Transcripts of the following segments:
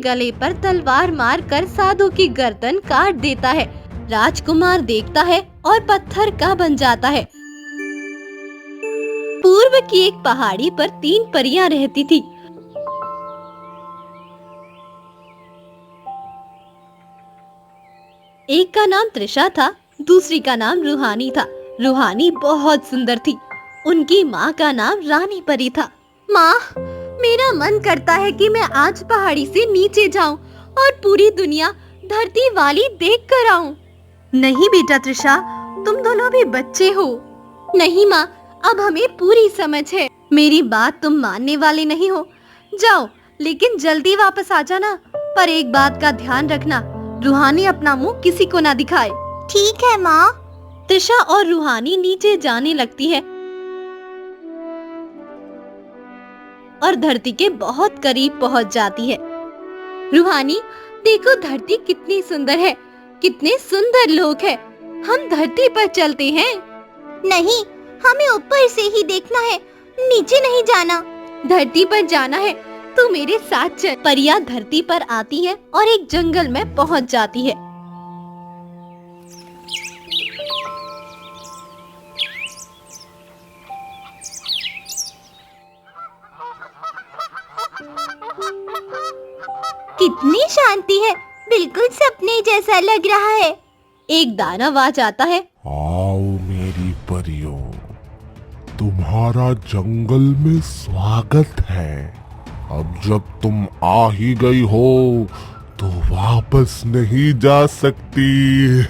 गले पर तलवार मारकर साधु की गर्दन काट देता है। राजकुमार देखता है और पत्थर का बन जाता है। पूर्व की एक पहाड़ी पर 3 परियां रहती थी। एक का नाम त्रिशा था, दूसरी का नाम रूहानी था। रूहानी बहुत सुंदर थी। उनकी माँ का नाम रानी परी था। माँ, मेरा मन करता है कि मैं आज पहाड़ी से नीचे जाऊं और पूरी दुनिया धरती वाली देख कर आऊं। नहीं बेटा त्रिशा, तुम दोनों भी बच्चे हो। नहीं माँ, अब हमें पूरी समझ है। मेरी बात तुम मानने वाले नहीं हो। जाओ, लेकिन जल्दी वापस आ जाना। पर एक बात का ध्यान रखना, रूहानी अपना मुंह किसी को ना दिखाए। ठीक है माँ। त्रिशा और रूहानी नीचे जाने लगती है और धरती के बहुत करीब पहुंच जाती है। रूहानी, देखो धरती कितनी सुंदर है, कितने सुंदर लोग हैं। हम धरती पर चलते हैं। नहीं, हमें ऊपर से ही देखना है, नीचे नहीं जाना। धरती पर जाना है तो मेरे साथ चल। परियां धरती पर आती है और एक जंगल में पहुंच जाती है। कितनी शांति है, बिल्कुल सपने जैसा लग रहा है। एक दानव आ जाता है। आओ मेरी परियों, तुम्हारा जंगल में स्वागत है। अब जब तुम आ ही गई हो तो वापस नहीं जा सकती।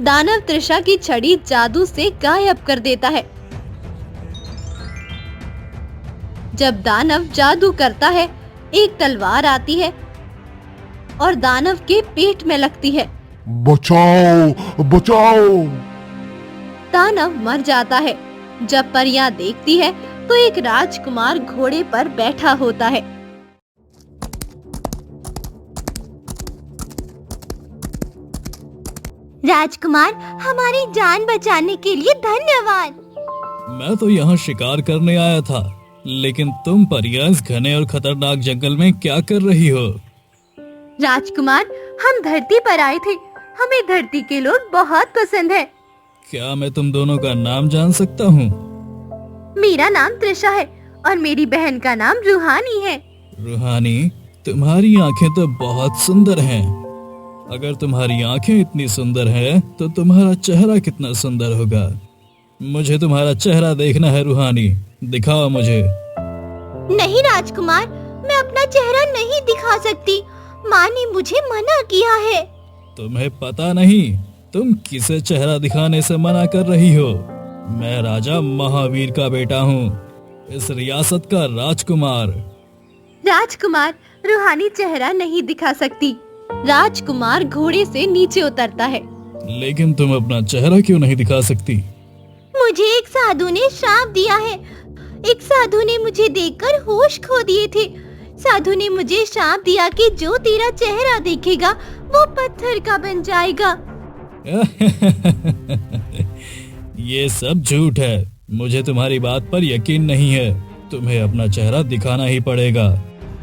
दानव त्रिशा की छड़ी जादू से गायब कर देता है। जब दानव जादू करता है, एक तलवार आती है और दानव के पेट में लगती है। बचाओ, बचाओ! दानव मर जाता है। जब परियां देखती है तो एक राजकुमार घोड़े पर बैठा होता है। राजकुमार, हमारी जान बचाने के लिए धन्यवाद। मैं तो यहाँ शिकार करने आया था, लेकिन तुम परियां इस घने और खतरनाक जंगल में क्या कर रही हो? राजकुमार, हम धरती पर आए थे। हमें धरती के लोग बहुत पसंद है। क्या मैं तुम दोनों का नाम जान सकता हूँ? मेरा नाम त्रिशा है और मेरी बहन का नाम रूहानी है। रूहानी, तुम्हारी आंखें तो बहुत सुंदर हैं। अगर तुम्हारी आंखें इतनी सुंदर हैं, तो तुम्हारा चेहरा कितना सुंदर होगा। मुझे तुम्हारा चेहरा देखना है रूहानी, दिखाओ मुझे। नहीं राजकुमार, मैं अपना चेहरा नहीं दिखा सकती। माँ ने मुझे मना किया है। तुम्हें पता नहीं तुम किसे चेहरा दिखाने से मना कर रही हो? मैं राजा महावीर का बेटा हूँ, इस रियासत का राजकुमार। राजकुमार, रूहानी चेहरा नहीं दिखा सकती। राजकुमार घोड़े से नीचे उतरता है। लेकिन तुम अपना चेहरा क्यों नहीं दिखा सकती? मुझे एक साधु ने श्राप दिया है। एक साधु ने मुझे देखकर होश खो दिए थे। साधु ने मुझे श्राप दिया कि जो तेरा चेहरा देखेगा वो पत्थर का बन जाएगा। ये सब झूठ है। मुझे तुम्हारी बात पर यकीन नहीं है। तुम्हें अपना चेहरा दिखाना ही पड़ेगा।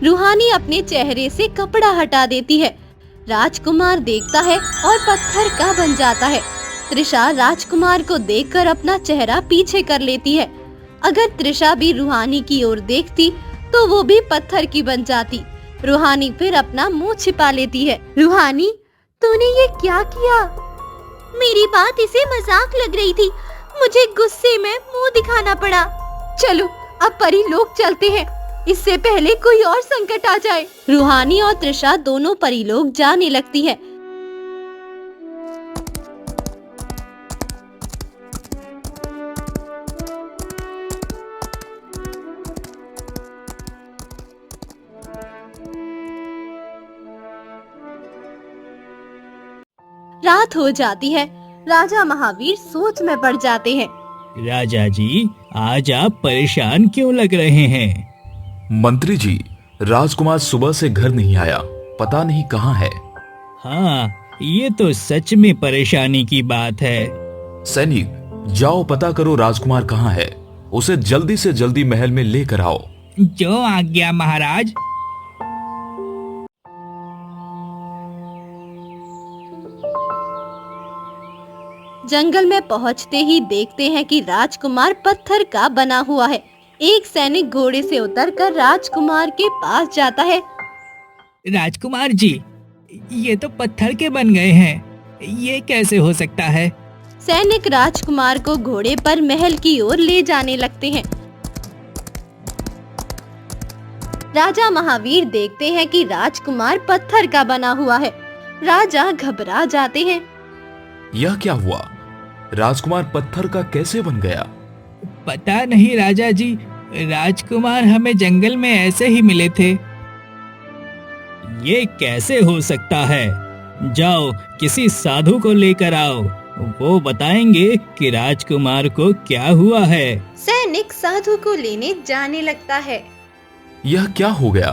रूहानी अपने चेहरे से कपड़ा हटा देती है। राजकुमार देखता है और पत्थर का बन जाता है। त्रिशा राजकुमार को देखकर अपना चेहरा पीछे कर लेती है। अगर त्रिशा भी रूहानी की ओर देखती तो वो भी पत्थर की बन जाती। रूहानी फिर अपना मुंह छिपा लेती है। रूहानी, तूने ये क्या किया? मेरी बात इसे मजाक लग रही थी। मुझे गुस्से में मुंह दिखाना पड़ा। चलो अब परी लोग चलते हैं, इससे पहले कोई और संकट आ जाए। रूहानी और त्रिशा दोनों परी लोग जाने लगती है। रात हो जाती है। राजा महावीर सोच में पड़ जाते हैं। राजा जी, आज आप परेशान क्यों लग रहे हैं? मंत्री जी, राजकुमार सुबह से घर नहीं आया, पता नहीं कहाँ है। हाँ, ये तो सच में परेशानी की बात है। सैनिक, जाओ पता करो राजकुमार कहाँ है। उसे जल्दी से जल्दी महल में लेकर आओ। जो आज्ञा महाराज। जंगल में पहुंचते ही देखते हैं कि राजकुमार पत्थर का बना हुआ है। एक सैनिक घोड़े से उतरकर राजकुमार के पास जाता है। राजकुमार जी, ये तो पत्थर के बन गए हैं, ये कैसे हो सकता है? सैनिक राजकुमार को घोड़े पर महल की ओर ले जाने लगते हैं। राजा महावीर देखते हैं कि राजकुमार पत्थर का बना हुआ है। राजा घबरा जाते हैं। यह क्या हुआ? राजकुमार पत्थर का कैसे बन गया? पता नहीं राजा जी, राजकुमार हमें जंगल में ऐसे ही मिले थे। ये कैसे हो सकता है? जाओ किसी साधु को लेकर आओ, वो बताएंगे कि राजकुमार को क्या हुआ है। सैनिक साधु को लेने जाने लगता है। यह क्या हो गया?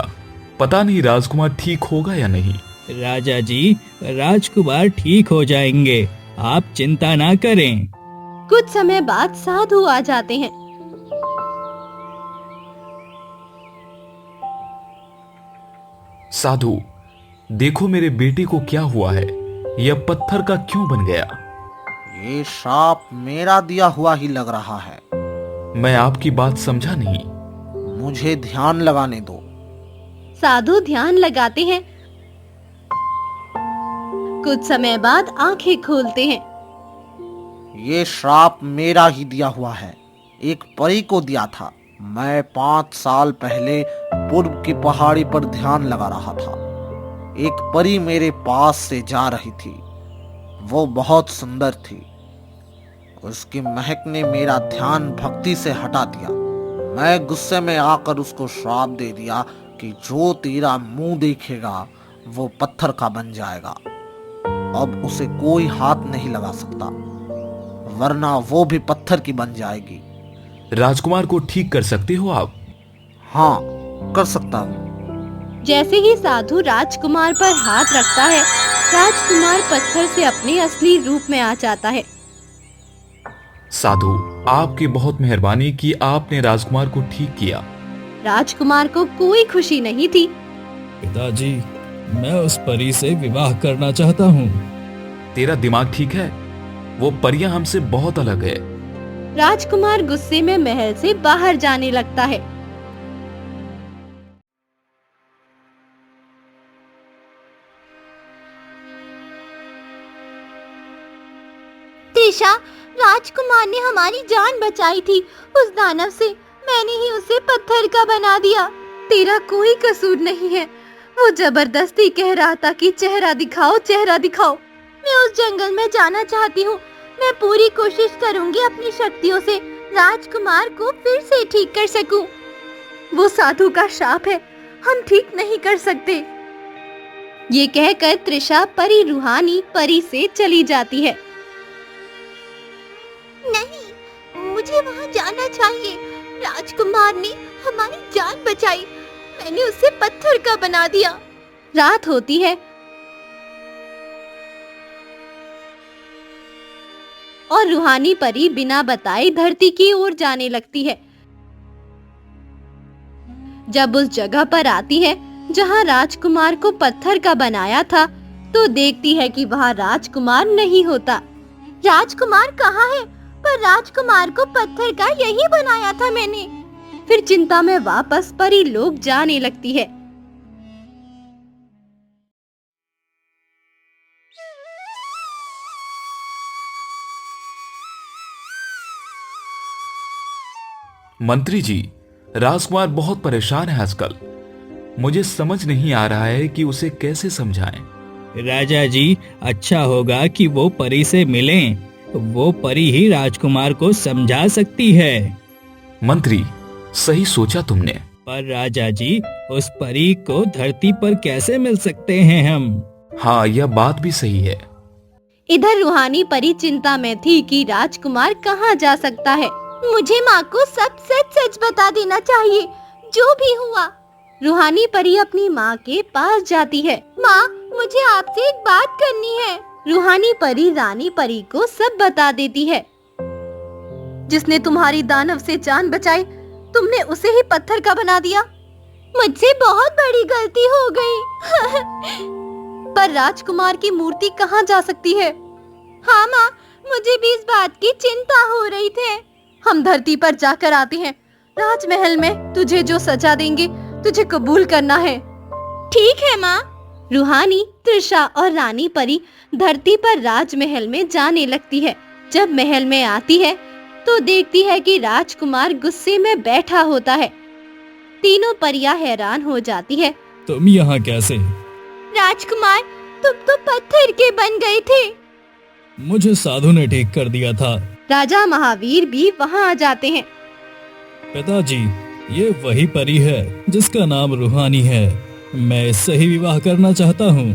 पता नहीं राजकुमार ठीक होगा या नहीं। राजा जी, राजकुमार ठीक हो जाएंगे, आप चिंता ना करें। कुछ समय बाद साधु आ जाते हैं। साधु, देखो मेरे बेटे को क्या हुआ है, यह पत्थर का क्यों बन गया? ये श्राप मेरा दिया हुआ ही लग रहा है। मैं आपकी बात समझा नहीं। मुझे ध्यान लगाने दो। साधु ध्यान लगाते हैं। कुछ समय बाद आंखें खोलते हैं। ये श्राप मेरा ही दिया हुआ है, एक परी को दिया था। मैं 5 साल पहले पूर्व की पहाड़ी पर ध्यान लगा रहा था। एक परी मेरे पास से जा रही थी। वो बहुत सुंदर थी। उसकी महक ने मेरा ध्यान भक्ति से हटा दिया। मैं गुस्से में आकर उसको श्राप दे दिया कि जो तेरा मुंह देखेगा वो पत्थर का बन जाएगा। अब उसे कोई हाथ नहीं लगा सकता, वरना वो भी पत्थर की बन जाएगी। राजकुमार को ठीक कर सकते हो आप? हाँ, कर सकता हूँ। जैसे ही साधु राजकुमार पर हाथ रखता है, राजकुमार पत्थर से अपने असली रूप में आ जाता है। साधु, आपकी बहुत मेहरबानी कि आपने राजकुमार को ठीक किया। राजकुमार को कोई खुशी नहीं थी। पिताजी, मैं उस परी से विवाह करना चाहता हूँ। तेरा दिमाग ठीक है? वो परियां हमसे बहुत अलग है। राजकुमार गुस्से में महल से बाहर जाने लगता है। त्रिशा, राजकुमार ने हमारी जान बचाई थी। उस दानव से मैंने ही उसे पत्थर का बना दिया। तेरा कोई कसूर नहीं है। वो जबरदस्ती कह रहा था कि चेहरा दिखाओ, चेहरा दिखाओ। मैं उस जंगल में जाना चाहती हूँ। मैं पूरी कोशिश करूंगी अपनी शक्तियों से राजकुमार को फिर से ठीक कर सकूं। वो साधु का शाप है, हम ठीक नहीं कर सकते। ये कहकर त्रिशा परी रूहानी परी से चली जाती है। नहीं, मुझे वहाँ जाना चाहिए। राजकुमार ने हमारी जान बचाई, मैंने उसे पत्थर का बना दिया। रात होती है और रूहानी परी बिना बताए धरती की ओर जाने लगती है। जब उस जगह पर आती है जहां राजकुमार को पत्थर का बनाया था, तो देखती है कि वहां राजकुमार नहीं होता। राजकुमार कहाँ है? पर राजकुमार को पत्थर का यही बनाया था मैंने। फिर चिंता में वापस परी लोग जाने लगती है। मंत्री जी, राजकुमार बहुत परेशान है आजकल। मुझे समझ नहीं आ रहा है कि उसे कैसे समझाएं। राजा जी, अच्छा होगा कि वो परी से मिलें। वो परी ही राजकुमार को समझा सकती है। मंत्री, सही सोचा तुमने। पर राजा जी, उस परी को धरती पर कैसे मिल सकते हैं हम? हाँ, यह बात भी सही है। इधर रूहानी परी चिंता में थी कि राजकुमार कहाँ जा सकता है। मुझे माँ को सब सच सच बता देना चाहिए, जो भी हुआ। रूहानी परी अपनी माँ के पास जाती है। माँ, मुझे आपसे एक बात करनी है। रूहानी परी रानी परी को सब बता देती है। जिसने तुम्हारी दानव से जान बचाई, तुमने उसे ही पत्थर का बना दिया। मुझसे बहुत बड़ी गलती हो गई। पर राजकुमार की मूर्ति कहाँ जा सकती है? हाँ माँ, मुझे भी इस बात की चिंता हो रही थी। हम धरती पर जाकर आते हैं। राजमहल में तुझे जो सजा देंगे तुझे कबूल करना है। ठीक है माँ। रूहानी, त्रिशा और रानी परी धरती पर राजमहल में जाने लगती है। जब महल में आती है तो देखती है कि राजकुमार गुस्से में बैठा होता है। तीनों परियां हैरान हो जाती है। तुम यहाँ कैसे? राजकुमार, तुम तो पत्थर के बन गए थे। मुझे साधु ने ठीक कर दिया था। राजा महावीर भी वहाँ आ जाते हैं। पिताजी, ये वही परी है जिसका नाम रूहानी है। मैं इससे ही विवाह करना चाहता हूँ।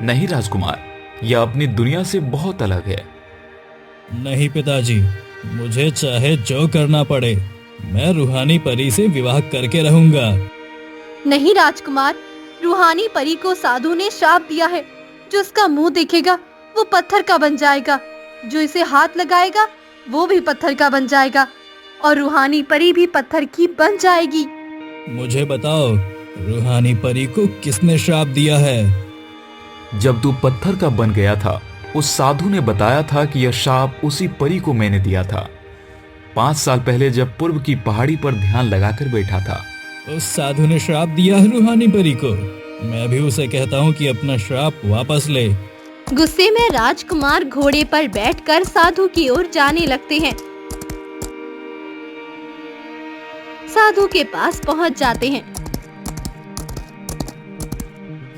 नहीं राजकुमार, यह अपनी दुनिया से बहुत अलग है। नहीं पिताजी, मुझे चाहे जो करना पड़े, मैं रूहानी परी से विवाह करके रहूंगा। नहीं राजकुमार, रूहानी परी को साधु ने श्राप दिया है। जो उसका मुंह देखेगा वो पत्थर का बन जाएगा, जो इसे हाथ लगाएगा वो भी पत्थर का बन जाएगा और रूहानी परी भी पत्थर की बन जाएगी। मुझे बताओ, रूहानी परी को किसने श्राप दिया है? जब तू पत्थर का बन गया था, उस साधु ने बताया था कि यह शाप उसी परी को मैंने दिया था। 5 साल पहले जब पूर्व की पहाड़ी पर ध्यान लगाकर बैठा था। उस साधु ने श्राप दिया है रूहानी परी को। मैं भी उसे कहता हूँ कि अपना श्राप वापस ले। गुस्से में राजकुमार घोड़े पर बैठकर साधु की ओर जाने लगते हैं। साधु के पास पहुंच जाते हैं।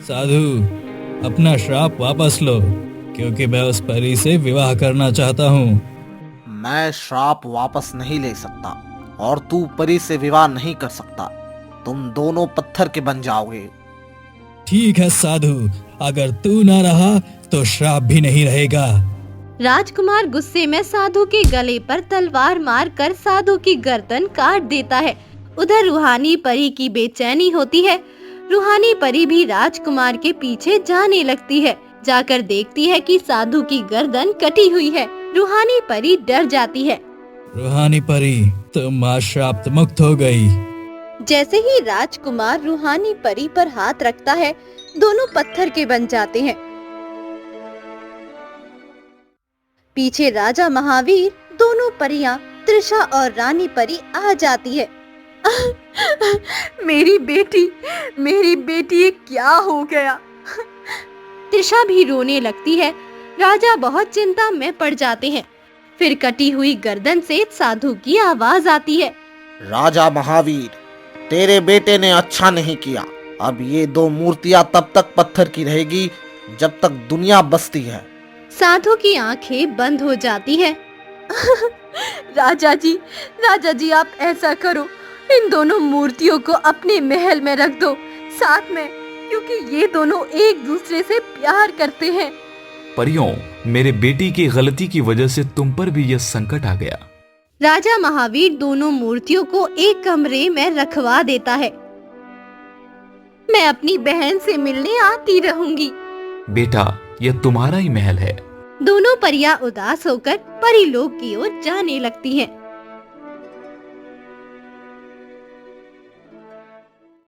साधु, अपना श्राप वापस लो, क्योंकि मैं उस परी से विवाह करना चाहता हूँ। मैं श्राप वापस नहीं ले सकता और तू परी से विवाह नहीं कर सकता। तुम दोनों पत्थर के बन जाओगे। ठीक है साधु, अगर तू ना रहा तो श्राप भी नहीं रहेगा। राजकुमार गुस्से में साधु के गले पर तलवार मारकर साधु की गर्दन काट देता है। उधर रूहानी परी की बेचैनी होती है। रूहानी परी भी राजकुमार के पीछे जाने लगती है। जाकर देखती है कि साधु की गर्दन कटी हुई है। रूहानी परी डर जाती है। रूहानी परी, तुम आज श्राप मुक्त हो गई। जैसे ही राजकुमार रूहानी परी पर हाथ रखता है, दोनों पत्थर के बन जाते हैं। पीछे राजा महावीर, दोनों परियां त्रिशा और रानी परी आ जाती है। मेरी बेटी ये क्या हो गया? त्रिशा भी रोने लगती है। राजा बहुत चिंता में पड़ जाते हैं। फिर कटी हुई गर्दन से साधु की आवाज आती है। राजा महावीर, तेरे बेटे ने अच्छा नहीं किया। अब ये 2 मूर्तियां तब तक पत्थर की रहेगी जब तक दुनिया बसती है। साधु की आंखें बंद हो जाती है। राजा जी आप ऐसा करो, इन दोनों मूर्तियों को अपने महल में रख दो साथ में, क्योंकि ये दोनों एक दूसरे से प्यार करते हैं। परियों, मेरे बेटी की गलती की वजह से तुम पर भी यह संकट आ गया। राजा महावीर दोनों मूर्तियों को एक कमरे में रखवा देता है। मैं अपनी बहन से मिलने आती रहूंगी। बेटा, यह तुम्हारा ही महल है। दोनों परियां उदास होकर परीलोक की ओर जाने लगती हैं।